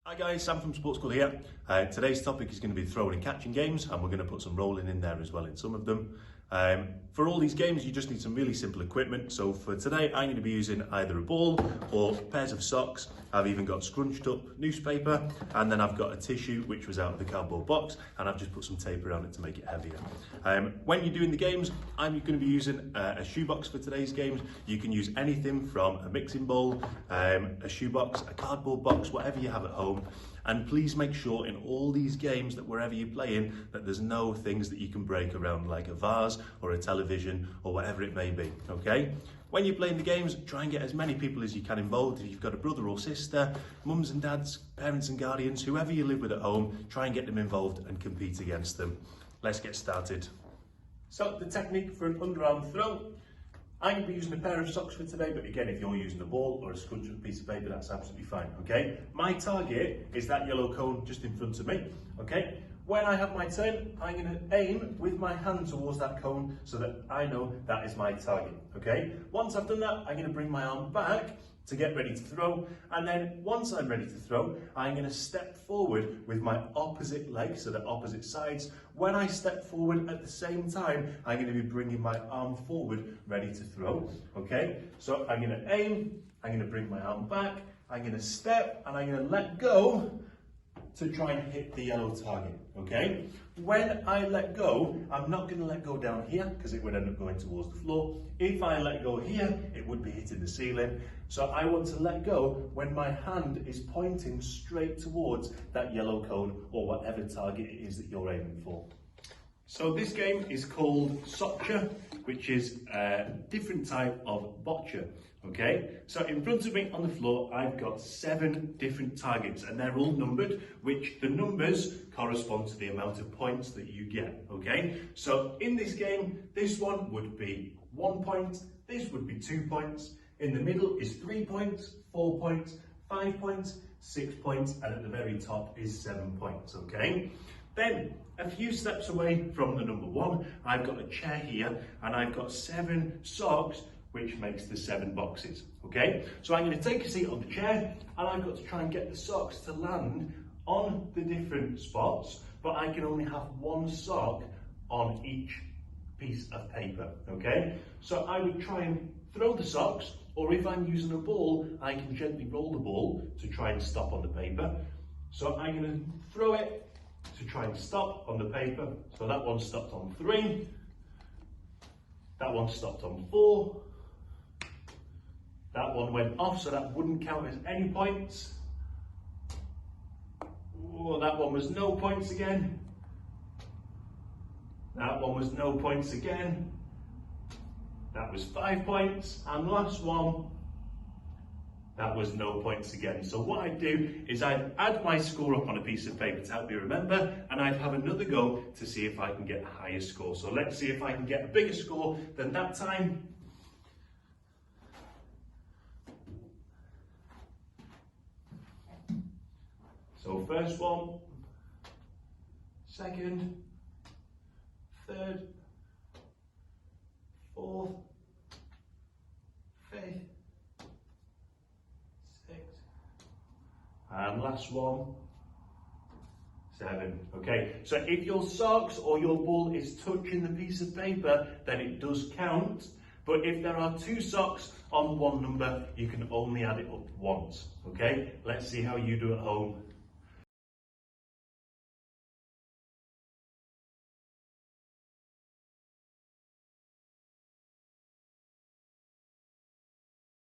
Hi guys, Sam from SportsCool here. Today's topic is going to be throwing and catching games, and we're going to put some rolling in there as well in some of them. For all these games you just need some really simple equipment. So for today I'm going to be using either a ball or pairs of socks. I've even got scrunched up newspaper, and then I've got a tissue which was out of the cardboard box, and I've just put some tape around it to make it heavier. When you're doing the games, I'm going to be using a shoebox for today's games. You can use anything from a mixing bowl, a shoebox, a cardboard box, whatever you have at home. And please make sure in all these games that wherever you're playing that there's no things that you can break around, like a vase or a television or whatever it may be, okay? When you're playing the games, try and get as many people as you can involved. If you've got a brother or sister, mums and dads, parents and guardians, whoever you live with at home, try and get them involved and compete against them. Let's get started. So the technique for an underarm throw, I'm going to be using a pair of socks for today, but again, if you're using a ball or a scrunched up piece of paper, that's absolutely fine, okay? My target is that yellow cone just in front of me, okay? When I have my turn, I'm going to aim with my hand towards that cone so that I know that is my target, okay? Once I've done that, I'm going to bring my arm back to get ready to throw, and then once I'm ready to throw, I'm going to step forward with my opposite leg, so the opposite sides. When I step forward at the same time, I'm going to be bringing my arm forward, ready to throw, okay? So I'm going to aim, I'm going to bring my arm back, I'm going to step, and I'm going to let go to try and hit the yellow target, okay? When I let go, I'm not going to let go down here because it would end up going towards the floor. If I let go here, it would be hitting the ceiling. So I want to let go when my hand is pointing straight towards that yellow cone or whatever target it is that you're aiming for. So this game is called soccer, which is a different type of boccia. Okay, so in front of me on the floor, I've got 7 different targets, and they're all numbered, which the numbers correspond to the amount of points that you get, okay? So in this game, this one would be 1 point, this would be 2 points, in the middle is 3 points, 4 points, 5 points, 6 points, and at the very top is 7 points, okay? Then, a few steps away from the number 1, I've got a chair here, and I've got 7 socks, which makes the 7 boxes, okay? So I'm going to take a seat on the chair, and I've got to try and get the socks to land on the different spots, but I can only have 1 sock on each piece of paper, okay? So I would try and throw the socks, or if I'm using a ball, I can gently roll the ball to try and stop on the paper. So I'm going to throw it to try and stop on the paper. So that one stopped on 3, that one stopped on 4, that one went off, so that wouldn't count as any points. Oh, that one was no points again. That one was no points again. That was 5 points. And last one, that was no points again. So what I'd do is I'd add my score up on a piece of paper to help me remember, and I'd have another go to see if I can get a higher score. So let's see if I can get a bigger score than that time. So first one, second, third, fourth, fifth, sixth, and last one, 7. Okay, so if your socks or your ball is touching the piece of paper, then it does count. But if there are 2 socks on 1 number, you can only add it up once. Okay, let's see how you do at home.